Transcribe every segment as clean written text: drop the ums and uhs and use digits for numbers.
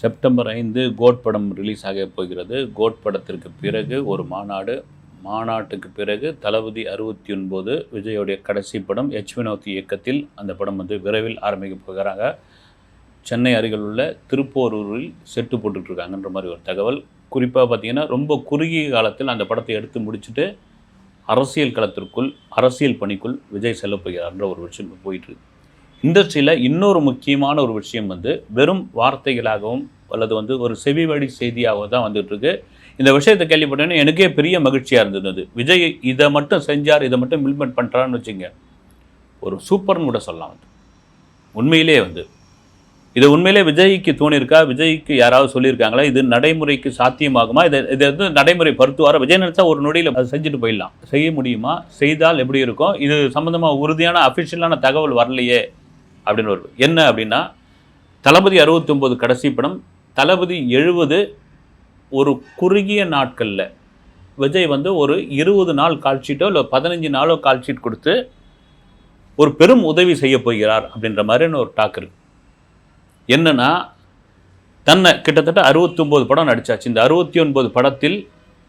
September 5 code படம் release ஆக போகிறது. கோட் படத்திற்கு பிறகு ஒரு மாநாட்டுக்கு பிறகு தளபதி 69 விஜயோடைய கடைசி படம் வினோத் இயக்கத்தில் அந்த படம் விரைவில் ஆரம்பிக்க போகிறாங்க. சென்னை அருகில் உள்ள திருப்போரூரில் செட்டு போட்டுட்ருக்காங்கன்ற மாதிரி ஒரு தகவல். குறிப்பாக பார்த்தீங்கன்னா ரொம்ப குறுகிய காலத்தில் அந்த படத்தை எடுத்து முடிச்சுட்டு அரசியல் களத்திற்குள் அரசியல் பணிக்குள் விஜய் செல்ல போகிறார்ன்ற ஒரு விஷயம் போயிட்டுருக்கு. இண்டஸ்ட்ரியில் இன்னொரு முக்கியமான ஒரு விஷயம் வெறும் வார்த்தைகளாகவும் அல்லது ஒரு செவி வழி செய்தியாகவும் தான் வந்துட்டுருக்கு. இந்த விஷயத்தை கேள்விப்பட்டேன்னு எனக்கே பெரிய மகிழ்ச்சியாக இருந்தது. விஜய் இதை மட்டும் செஞ்சார், இதை மட்டும் இம்ப்ளிமெண்ட் பண்ணுறான்னு வச்சுங்க, ஒரு சூப்பர்னு கூட சொல்லலாம். உண்மையிலே இது உண்மையிலே விஜய்க்கு தோணியிருக்கா, விஜய்க்கு யாராவது சொல்லியிருக்காங்களா, இது நடைமுறைக்கு சாத்தியமாகுமா, இதை நடைமுறைப்படுத்துவாரா? விஜய் நினைச்சா ஒரு நொடியில் அதை செஞ்சுட்டு போயிடலாம். செய்ய முடியுமா? செய்தால் எப்படி இருக்கும்? இது சம்மந்தமாக உறுதியான அஃபிஷியலான தகவல் வரலையே அப்படின்னு என்ன அப்படின்னா, தளபதி 69 கடைசி படம், தளபதி 70 ஒரு குறுகிய நாட்களில் விஜய் ஒரு 20 நாள் கால்ஷீட்டோ இல்லை 15 நாளோ கால்ஷீட் கொடுத்து ஒரு பெரும் உதவி செய்ய போகிறார் அப்படின்ற மாதிரின்னு ஒரு டாக் இருக்கு. என்னன்னா, தன்னை கிட்டத்தட்ட 69 படம் நடிச்சாச்சு. இந்த 69 படத்தில்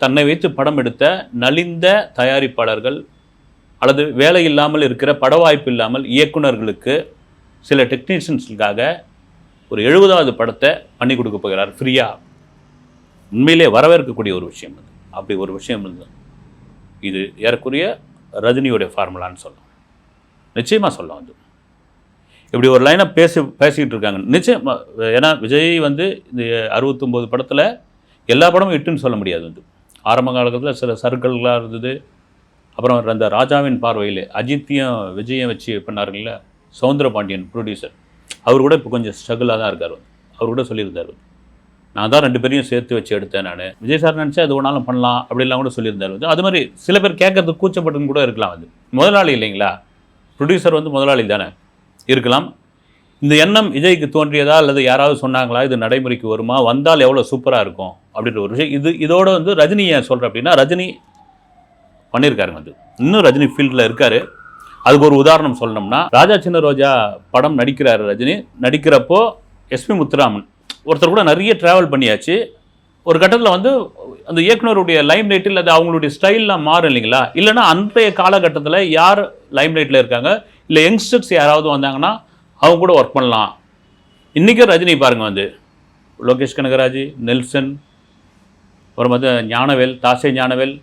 தன்னை வைத்து படம் எடுத்த நலிந்த தயாரிப்பாளர்கள் அல்லது வேலை இல்லாமல் இருக்கிற பட வாய்ப்பு இல்லாமல் இயக்குநர்களுக்கு சில டெக்னீஷியன்ஸுக்காக ஒரு 70வது படத்தை பண்ணி கொடுக்க போகிறார் ஃப்ரீயாக. உண்மையிலே வரவேற்கக்கூடிய ஒரு விஷயம் அப்படி ஒரு விஷயம் இருந்தது. இது ஏறக்குறைய ரஜினியோடைய ஃபார்முலான்னு சொல்லலாம், நிச்சயமாக சொல்லலாம். இப்படி ஒரு லைனாக பேசிக்கிட்டு இருக்காங்க நிச்சயம். ஏன்னா விஜய் இந்த 69 படத்தில் எல்லா படமும் இட்டுன்னு சொல்ல முடியாது. ஆரம்ப காலத்தில் சில சர்க்கிள்களாக இருந்தது. அப்புறம் அந்த ராஜாவின் பார்வையில் அஜித்தையும் விஜயம் வச்சு பண்ணாருங்கள சவுந்தரபாண்டியன் ப்ரொடியூசர், அவர் கூட இப்போ கொஞ்சம் ஸ்ட்ரகிளாக தான் இருக்கார். அவர் கூட சொல்லியிருந்தார், நான் தான் 2 பேரையும் சேர்த்து வச்சு எடுத்தேன். நான் விஜய் சார் நினச்சா அது ஒன்றாலும் பண்ணலாம் அப்படிலாம் கூட சொல்லியிருந்தார். அது மாதிரி சில பேர் கேட்கறதுக்கு கூச்சப்பட்டுன்னு கூட இருக்கலாம். முதலாளி இல்லைங்களா, ப்ரொடியூசர் முதலாளி தானே இருக்கலாம். இந்த எண்ணம் விஜய்க்கு தோன்றியதா அல்லது யாராவது சொன்னாங்களா, இது நடைமுறைக்கு வருமா, வந்தால் எவ்வளோ சூப்பராக இருக்கும் அப்படின்ற ஒரு விஷயம். இதோட ரஜினி ஏன் சொல்கிறேன் அப்படின்னா, ரஜினி பண்ணியிருக்காருங்க. இன்னும் ரஜினி ஃபீல்டில் இருக்கார். அதுக்கு ஒரு உதாரணம் சொல்லணும்னா, ராஜா சின்ன ரோஜா படம் நடிக்கிறாரு ரஜினி. நடிக்கிறப்போ எஸ்பி முத்துராமன் ஒருத்தர் கூட நிறைய ட்ராவல் பண்ணியாச்சு. ஒரு கட்டத்தில் அந்த இயக்குனருடைய லைம் லைட்டில் அது அவங்களுடைய ஸ்டைல்லாம் மாறும் இல்லைங்களா. இல்லைனா அன்றைய காலகட்டத்தில் யார் லைம் லைட்டில் இருக்காங்க, இல்லை யங்ஸ்டர்ஸ் யாராவது வந்தாங்கன்னா அவங்க கூட ஒர்க் பண்ணலாம். இன்றைக்கும் ரஜினி பாருங்க, லோகேஷ் கனகராஜ், நெல்சன், அப்புறம் ஞானவேல், தாசே ஞானவேல்,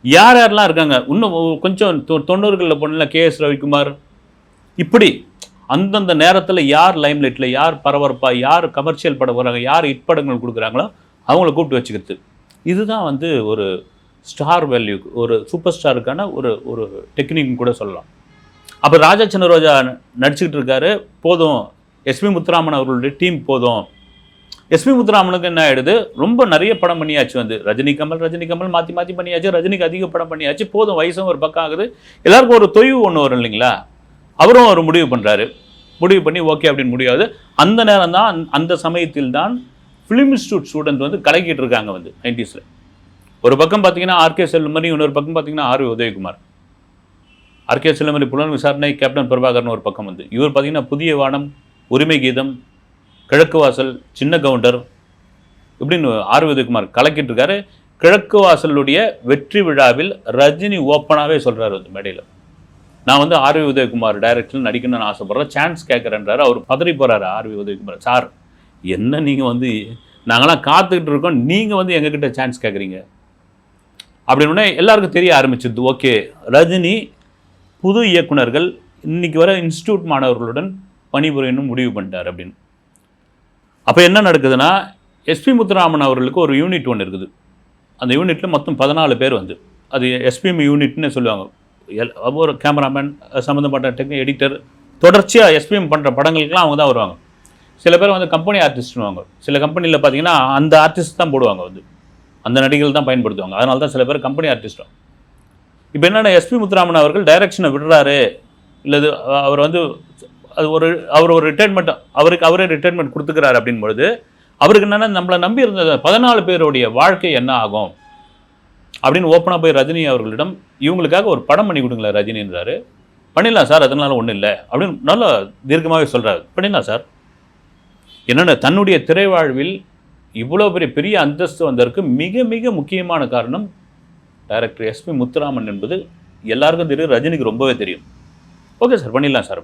யார் யாரெல்லாம் இருக்காங்க. இன்னும் கொஞ்சம் 90களில் போன KS ரவிக்குமார், இப்படி அந்தந்த நேரத்தில் யார் லைம் லைட்டில், யார் பரபரப்பாக, யார் கமர்ஷியல் படம் போகிறாங்க, யார் ஹிட் படங்கள் கொடுக்குறாங்களோ அவங்கள கூப்பிட்டு வச்சுக்கிறது. இதுதான் ஒரு ஸ்டார் வேல்யூ, ஒரு சூப்பர் ஸ்டாருக்கான ஒரு டெக்னிக்னு கூட சொல்லலாம். அப்போ ராஜா சின்ன ரோஜா நடிச்சுக்கிட்டு இருக்காரு, போதும் எஸ்பி முத்துராமன் அவர்களுடைய டீம் போதும். எஸ்பி முத்துராமனுக்கு என்ன ஆகிடுது, ரொம்ப நிறைய படம் பண்ணியாச்சு. ரஜினி கமல் மாற்றி பண்ணியாச்சு. ரஜினிக்கு அதிக படம் பண்ணியாச்சு, போதும், வயசும் ஒரு பக்கம் ஆகுது. எல்லாருக்கும் ஒரு தொய்வு ஒன்று வரும் இல்லைங்களா. அவரும் ஒரு முடிவு பண்ணுறாரு, முடிவு பண்ணி ஓகே அப்படின்னு முடியாது. அந்த நேரம் தான், அந்த சமயத்தில் தான் ஃபிலிம் இன்ஸ்டியூட் ஸ்டூடெண்ட் கலக்கிட்டு இருக்காங்க 90s. ஒரு பக்கம் பார்த்தீங்கன்னா ஆர்கே செல்லுமணி, இன்னொரு பக்கம் பார்த்தீங்கன்னா ஆர்வி உதயகுமார். ஆர்கே செல்லுமணி புலன் விசாரணை, கேப்டன் பிரபாகர்னு ஒரு பக்கம் இவர் பார்த்தீங்கன்னா புதிய வானம், உரிமை கீதம், கிழக்கு வாசல், சின்ன கவுண்டர், இப்படின்னு ஆர்வி உதயகுமார் கலக்கிட்டு இருக்காரு. கிழக்கு வாசலுடைய வெற்றி விழாவில் ரஜினி ஓப்பனாகவே சொல்கிறார் மேடையில், நான் ஆர்வி உதயகுமார் டைரக்டரில் நடிக்கணும்னு ஆசைப்படுறேன், சான்ஸ் கேட்குறேன்றாரு. அவர் பதறி போகிறாரு ஆர்வி உதயகுமார், சார் என்ன நீங்கள் நாங்களாம் காத்துக்கிட்டு இருக்கோம், நீங்கள் எங்ககிட்ட சான்ஸ் கேட்குறீங்க அப்படின்னு எல்லாருக்கும் தெரிய ஆரம்பிச்சிருது. ஓகே, ரஜினி புது இயக்குனர்கள் இன்றைக்கி வர இன்ஸ்டியூட் மாணவர்களுடன் பணிபுரியணும் முடிவு பண்ணிட்டார் அப்படின்னு. அப்போ என்ன நடக்குதுன்னா, எஸ்பி முத்துராமன் அவர்களுக்கு ஒரு யூனிட் ஒன்று இருக்குது. அந்த யூனிட்டில் மொத்தம் 14 பேர் அது எஸ்பிஎம் யூனிட்னு சொல்லுவாங்க. ஒரு கேமராமேன், சம்மந்தப்பட்ட எடிட்டர், தொடர்ச்சியாக எஸ்பிஎம் பண்ணுற படங்களுக்கெல்லாம் அவங்க தான் வருவாங்க. சில பேர் கம்பெனி ஆர்டிஸ்ட்னுவாங்க. சில கம்பெனியில் பார்த்தீங்கன்னா அந்த ஆர்டிஸ்ட் தான் போடுவாங்க, அந்த நடிகர்கள் தான் பயன்படுத்துவாங்க. அதனால தான் சில பேர் கம்பெனி ஆர்டிஸ்டும். இப்போ என்னென்னா, எஸ்பி முத்துராமன் அவர்கள் டைரக்ஷனை விடுறாரு, இல்லை அவர் அவர் ஒரு ரிட்டைர்மெண்ட், அவரே ரிட்டைர்மெண்ட் கொடுத்துக்கிறாரு அப்படின்பொழுது அவருக்கு என்னென்னா, நம்மளை நம்பி இருந்த 14 பேருடைய வாழ்க்கை என்ன ஆகும் அப்படின்னு ஓப்பனாக போய் ரஜினி அவர்களிடம், இவங்களுக்காக ஒரு படம் பண்ணி கொடுங்களேன் ரஜினின்றாரு. பண்ணிடலாம் சார், அதனால ஒன்றும் இல்லை அப்படின்னு நல்லா தீர்க்கமாகவே சொல்கிறாரு. பண்ணிடலாம் சார், என்னென்ன தன்னுடைய திரைவாழ்வில் இவ்வளோ பெரிய அந்தஸ்து வந்ததற்கு மிக மிக முக்கியமான காரணம் டைரக்டர் எஸ்பி முத்துராமன் என்பது எல்லாருக்கும் தெரியும், ரஜினிக்கு ரொம்பவே தெரியும். ஓகே சார், பண்ணிடலாம் சார்.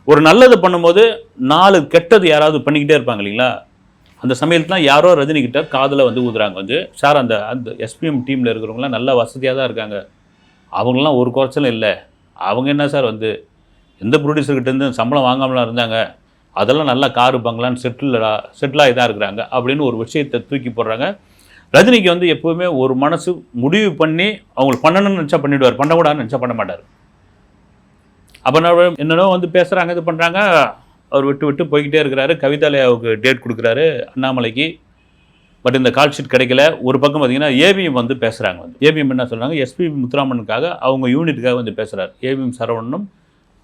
ஒரு நல்லது பண்ணும்போது 4 கெட்டது யாராவது பண்ணிக்கிட்டே இருப்பாங்க இல்லைங்களா? அந்த சமயத்தில் தான் யாரோ ரஜினிகிட்ட காதில் வந்து ஊதுறாங்க வந்து, சார் அந்த எஸ்பிஎம் டீமில் இருக்கிறவங்களாம் நல்ல வசதியாக தான் இருக்காங்க, அவங்களாம் ஒரு குறைச்சலும் இல்லை, அவங்க என்ன சார் வந்து எந்த ப்ரொடியூசர்கிட்டேருந்து சம்பளம் வாங்காமலாம் இருந்தாங்க, அதெல்லாம் நல்லா காரு பங்களான்னு செட்டிலாகி தான் இருக்கிறாங்க அப்படின்னு ஒரு விஷயத்தை தூக்கி போடுறாங்க. ரஜினிக்கு வந்து எப்போவுமே ஒரு மனசு முடிவு பண்ணி அவங்களுக்கு பண்ணணும்னு நினச்சா பண்ணிவிடுவார், பண்ணக்கூடாதுன்னு நினச்சா பண்ண மாட்டார். அப்போ நான் என்னென்னோ வந்து பேசுகிறாங்க, இது பண்ணுறாங்க, அவர் விட்டு போய்கிட்டே இருக்கிறாரு. கவிதாலயாவுக்கு டேட் கொடுக்குறாரு அண்ணாமலைக்கு. பட் இந்த கால் ஷீட் கிடைக்கல. ஒரு பக்கம் பார்த்தீங்கன்னா ஏவிஎம் வந்து பேசுகிறாங்க. வந்து ஏவிஎம் என்ன சொல்கிறாங்க, எஸ்பி முத்துராமனுக்காக அவங்க யூனிட்டுக்காக வந்து பேசுகிறார். ஏவிஎம் சரவணனும்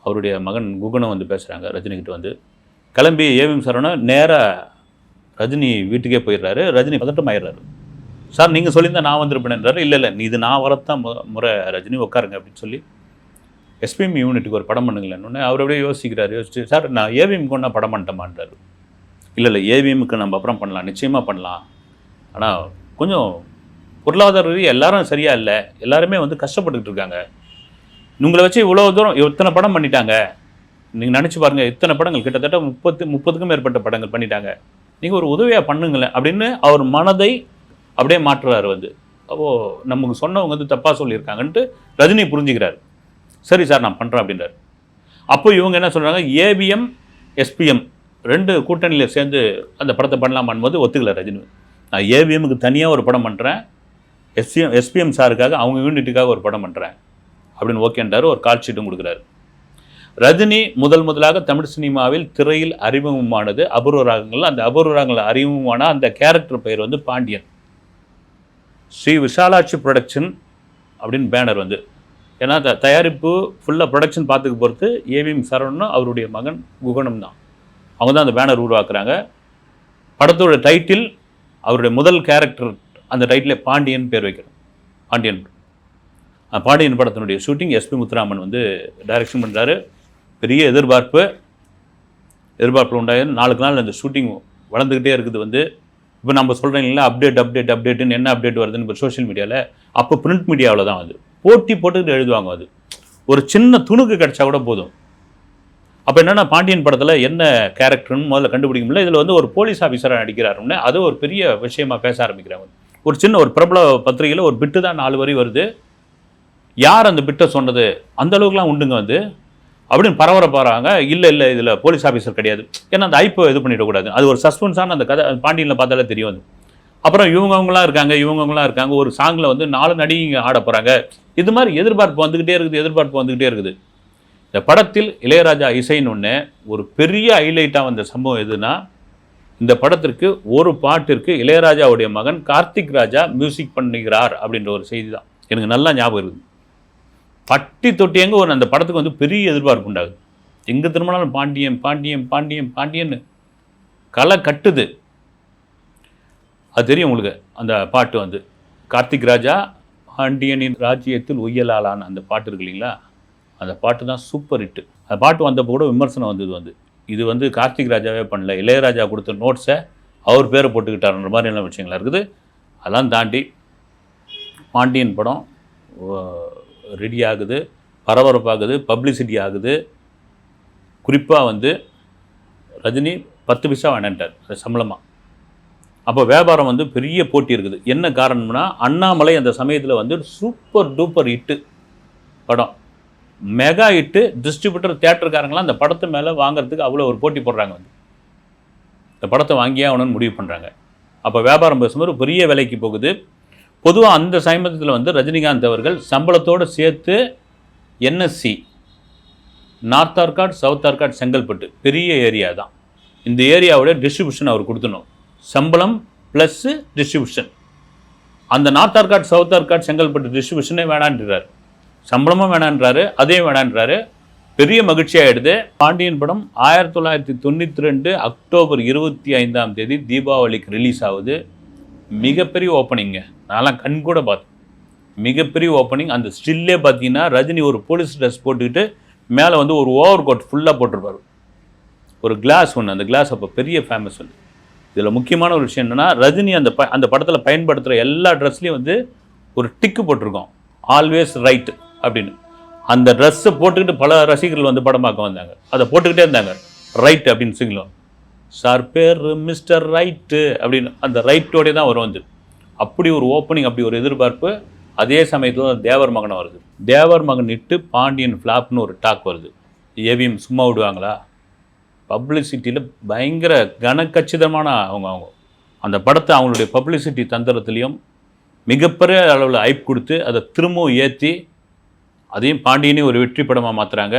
அவருடைய மகன் குகனும் வந்து பேசுகிறாங்க ரஜினிகிட்ட வந்து. கிளம்பி ஏவிஎம் சரவணன் நேராக ரஜினி வீட்டுக்கே போயிடுறாரு. ரஜினி பதட்டம் ஆயிடுறாரு. சார் நீங்கள் சொல்லியிருந்தா நான் வந்திருப்பேன்ன்றாரு. இல்லை இது நான் வரத்தான் முறை ரஜினி, உட்காருங்க அப்படின்னு சொல்லி எஸ்பிஎம் யூனிட்டுக்கு ஒரு படம் பண்ணுங்களேன்னு அவர் அப்படியே யோசிச்சு, சார் நான் ஏவிஎம்க்கு ஒன்றா படம் பண்ணிட்டேமான்றாரு. இல்லை ஏவிஎம்க்கு நம்ம அப்புறம் பண்ணலாம், நிச்சயமாக பண்ணலாம், ஆனால் கொஞ்சம் பொருளாதார ரீதியாக எல்லாரும் சரியாக இல்லை, எல்லாருமே வந்து கஷ்டப்பட்டுக்கிட்டு இருக்காங்க, உங்களை வச்சு இவ்வளோ தூரம் இத்தனை படம் பண்ணிட்டாங்க, நீங்கள் நினச்சி பாருங்கள், இத்தனை படங்கள் கிட்டத்தட்ட 30க்கும் மேற்பட்ட படங்கள் பண்ணிட்டாங்க, நீங்கள் ஒரு உதவியாக பண்ணுங்களேன் அப்படின்னு அவர் மனதை அப்படியே மாற்றுறாரு வந்து. அப்போது நமக்கு சொன்னவங்க வந்து தப்பாக சொல்லியிருக்காங்கன்ட்டு ரஜினி புரிஞ்சுக்கிறார். சரி சார் நான் பண்ணுறேன் அப்படின்றார். அப்போ இவங்க என்ன சொல்கிறாங்க, ஏவிஎம் எஸ்பிஎம் 2 கூட்டணியில் சேர்ந்து அந்த படத்தை பண்ணலாம் பண்ணும்போது ஒத்துக்கல ரஜினி. நான் ஏவிஎம்முக்கு தனியாக ஒரு படம் பண்ணுறேன், எஸ்பிஎம் சாருக்காக அவங்க யூனிட்டுக்காக ஒரு படம் பண்ணுறேன் அப்படின்னு ஓகேன்றார். ஒரு கால் ஷீட்டும் கொடுக்குறாரு. ரஜினி முதலாக தமிழ் சினிமாவில் திரையில் அறிமுகமானது அபூர்வ ராகங்கள். அந்த அபூர்வ ராகங்கள் அறிமுகமான அந்த கேரக்டர் பெயர் வந்து பாண்டியன். ஸ்ரீ விஷாலாட்சி ப்ரொடக்ஷன் அப்படின்னு பேனர் வந்து, ஏன்னா தயாரிப்பு ஃபுல்லாக ப்ரொடக்ஷன் பார்த்துக்க பொறுத்து ஏவிஎம் சரவணனும் அவருடைய மகன் குகனும் தான். அவங்க தான் அந்த பேனர் உருவாக்குறாங்க. படத்தோட டைட்டில் அவருடைய முதல் கேரக்டர் அந்த டைட்டில் பாண்டியன் பேர் வைக்கிறோம். பாண்டியன் படத்தினுடைய ஷூட்டிங் எஸ்பி முத்துராமன் வந்து டைரக்ஷன் பண்ணுறாரு. பெரிய எதிர்பார்ப்பு உண்டாயிரு. நாளுக்கு நாள் அந்த ஷூட்டிங் வளர்ந்துக்கிட்டே இருக்குது. வந்து இப்போ நம்ம சொல்கிறோம் இல்லைங்களா, அப்டேட்டுன்னு என்ன அப்டேட் வருதுன்னு இப்போ சோஷியல் மீடியாவில், அப்போ பிரிண்ட் மீடியாவில் தான் அது போட்டுக்கிட்டு எழுதுவாங்க. அது ஒரு சின்ன துணுக்கு கிடச்சா கூட போதும். அப்போ என்னென்னா பாண்டியன் படத்தில் என்ன கேரக்டர்னு முதல்ல கண்டுபிடிக்க முடியல. இதில் வந்து ஒரு போலீஸ் ஆஃபீஸராக நடிக்கிறாருன்னு அது ஒரு பெரிய விஷயமாக பேச ஆரம்பிக்கிறாங்க. ஒரு சின்ன ஒரு பிரபல பத்திரிகையில் ஒரு பிட்டு தான் 4 வரி வருது. யார் அந்த பிட்டை சொன்னது, அந்த அளவுக்குலாம் உண்டுங்க வந்து அப்படின்னு பரவரப்பாராங்க. இல்லை இதில் போலீஸ் ஆஃபீஸர் கிடையாது, ஏன்னா அந்த ஐப்போ இது பண்ணிடக்கூடாது, அது ஒரு சஸ்பென்ஸான அந்த கதை பாண்டியனில் பார்த்தாலே தெரியும். அது அப்புறம் இவங்கவங்களாம் இருக்காங்க, ஒரு சாங்கில் வந்து 4 நடிகைங்க ஆட போகிறாங்க. இது மாதிரி எதிர்பார்ப்பு வந்துக்கிட்டே இருக்குது. இந்த படத்தில் இளையராஜா இசைன்னு ஒன்று ஒரு பெரிய ஹைலைட்டாக வந்த சம்பவம் எதுனா, இந்த படத்திற்கு ஒரு பாட்டிற்கு இளையராஜாவுடைய மகன் கார்த்திக் ராஜா மியூசிக் பண்ணுகிறார் அப்படின்ற ஒரு செய்தி தான் எனக்கு நல்லா ஞாபகம் இருக்குது. பட்டி தொட்டியங்க ஒரு அந்த படத்துக்கு வந்து பெரிய எதிர்பார்ப்பு உண்டாகுது. எங்கே திரும்பினாலும் பாண்டியன் களை கட்டுது. அது தெரியும் உங்களுக்கு. அந்த பாட்டு வந்து கார்த்திக் ராஜா பாண்டியனின் ராஜ்யத்தில் உய்யலாலான அந்த பாட்டு இருக்கு இல்லைங்களா, அந்த பாட்டு தான் சூப்பர் ஹிட்டு. அந்த பாட்டு வந்தப்போ கூட விமர்சனம் வந்தது வந்து, இது வந்து கார்த்திக் ராஜாவே பண்ணல, இளையராஜா கொடுத்த நோட்ஸை அவர் பேரை போட்டுக்கிட்டாருன்ற மாதிரியான விஷயங்களாக இருக்குது. அதெல்லாம் தாண்டி பாண்டியன் படம் ரெடி ஆகுது, பரபரப்பாகுது, பப்ளிசிட்டி ஆகுது. குறிப்பாக வந்து ரஜினி 10 பைசா வேணான்ட்டார் அது சம்பளமாக. அப்போ வியாபாரம் வந்து பெரிய போட்டி இருக்குது. என்ன காரணம்னா, அண்ணாமலை அந்த சமயத்தில் வந்து சூப்பர் டூப்பர் ஹிட்டு படம், மெகா ஹிட்டு. டிஸ்ட்ரிபியூட்டர் தியேட்டருக்காரங்களாம் அந்த படத்தை மேலே வாங்குறதுக்கு அவ்வளோ ஒரு போட்டி போடுறாங்க. வந்து இந்த படத்தை வாங்கியே ஆகணும்னு முடிவு பண்ணுறாங்க. அப்போ வியாபாரம் பேசும்போது பெரிய விலைக்கு போகுது. பொதுவாக அந்த சமயத்தில் வந்து ரஜினிகாந்த் அவர்கள் சம்பளத்தோடு சேர்த்து NSC, north Arcot, south Arcot, Chengalpattu பெரிய ஏரியா தான். இந்த ஏரியாவோட டிஸ்ட்ரிபியூஷன் அவர் கொடுத்துணும். சம்பளம் ப்ளஸ்ஸு டிஸ்ட்ரிபியூஷன். அந்த நார்த் ஆர்காட், சவுத் ஆர்காட், செங்கல்பட்டு டிஸ்ட்ரிபியூஷனே வேணான்றார், சம்பளமும் வேணான்றாரு, அதையும் வேணான்றாரு. பெரிய மகிழ்ச்சியாகிடுது. பாண்டியன் படம் 1992 அக்டோபர் 25ஆம் தேதி தீபாவளிக்கு ரிலீஸ் ஆகுது. மிகப்பெரிய ஓப்பனிங்க, நான்லாம் கண் கூட பார்த்தேன். மிகப்பெரிய ஓப்பனிங். அந்த ஸ்டில்லே பார்த்தீங்கன்னா ரஜினி ஒரு போலீஸ் ட்ரெஸ் போட்டுக்கிட்டு மேலே வந்து ஒரு ஓவர் கோட் ஃபுல்லாக போட்டிருப்பார். ஒரு கிளாஸ் ஒன்று, அந்த கிளாஸ் அப்போ பெரிய ஃபேமஸ் வந்து. இதில் முக்கியமான ஒரு விஷயம் என்னென்னா, ரஜினி அந்த படத்தில் பயன்படுத்துகிற எல்லா ட்ரெஸ்லேயும் வந்து ஒரு டிக்கு போட்டிருக்கோம், ஆல்வேஸ் ரைட் அப்படின்னு. அந்த ட்ரெஸ்ஸை போட்டுக்கிட்டு பல ரசிகர்கள் வந்து படம் பார்க்க வந்தாங்க. அதை போட்டுக்கிட்டே இருந்தாங்க, ரைட் அப்படின்னு சிங்கிலும். சார் பேர் மிஸ்டர் ரைட்டு அப்படின்னு அந்த ரைட்டோடய தான் வரும் வந்து. அப்படி ஒரு ஓப்பனிங், அப்படி ஒரு எதிர்பார்ப்பு. அதே சமயத்தில் தேவர் மகனை வருது. தேவர் மகன் இட்டு பாண்டியன் ஃப்ளாப்னு ஒரு டாக் வருது. ஏவிஎம் சும்மா விடுவாங்களா? பப்ளிசிட்டியில் பயங்கர கனக்கச்சிதமான அவங்க அந்த படத்தை அவங்களுடைய பப்ளிசிட்டி தந்திரத்துலேயும் மிகப்பெரிய அளவில் ஐப் கொடுத்து அதை திரும்பவும் ஏற்றி அதையும் பாண்டியனையும் ஒரு வெற்றி படமாக மாற்றுறாங்க.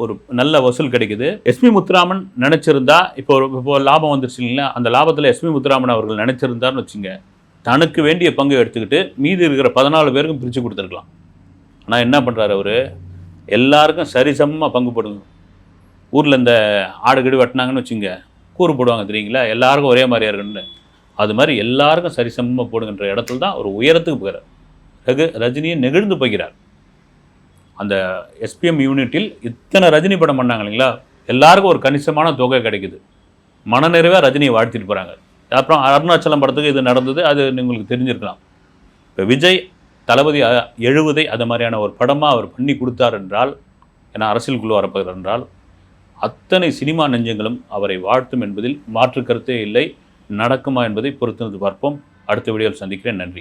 ஒரு நல்ல வசூல் கிடைக்குது. எஸ்பி முத்துராமன் நினச்சிருந்தா இப்போ லாபம் வந்துருச்சு இல்லைங்களா, அந்த லாபத்தில் எஸ்பி முத்துராமன் அவர்கள் நினச்சிருந்தாருன்னு வச்சுங்க, தனக்கு வேண்டிய பங்கு எடுத்துக்கிட்டு மீதி இருக்கிற 14 பேருக்கும் பிரித்து கொடுத்துருக்கலாம். ஆனால் என்ன பண்ணுறாரு அவர், எல்லாருக்கும் சரிசமமாக பங்கு போடுங்க. ஊரில் இந்த ஆடு கீடு வெட்டினாங்கன்னு வச்சுங்க, கூறு போடுவாங்க தெரியுங்களா, எல்லாருக்கும் ஒரே மாதிரியா இருக்குன்னு. அது மாதிரி எல்லாருக்கும் சரிசமமாக போடுகின்ற இடத்துல தான் ஒரு உயரத்துக்கு போகிறார். ரஜினியை நெகிழ்ந்து போகிறார். அந்த எஸ்பிஎம் யூனிட்டில் இத்தனை ரஜினி படம் பண்ணாங்க இல்லைங்களா, எல்லாருக்கும் ஒரு கணிசமான தொகை கிடைக்குது. மனநிறைவாக ரஜினியை வாழ்த்திட்டு போகிறாங்க. அப்புறம் அருணாச்சலம் படத்துக்கு இது நடந்தது, அது உங்களுக்கு தெரிஞ்சிருக்கலாம். இப்போ விஜய் தளபதி 70 அது மாதிரியான ஒரு படமாக அவர் பண்ணி கொடுத்தார் என்றால், ஏன்னா அரசியலுக்குள்ளே வரப்போகிறார் என்றால், அத்தனை சினிமா நெஞ்சங்களும் அவரை வாழ்த்தும் என்பதில் மாற்று கருத்தே இல்லை. நடக்குமா என்பதை பொறுத்திருந்து பார்ப்போம். அடுத்த வீடியோவில் சந்திக்கிறேன். நன்றி.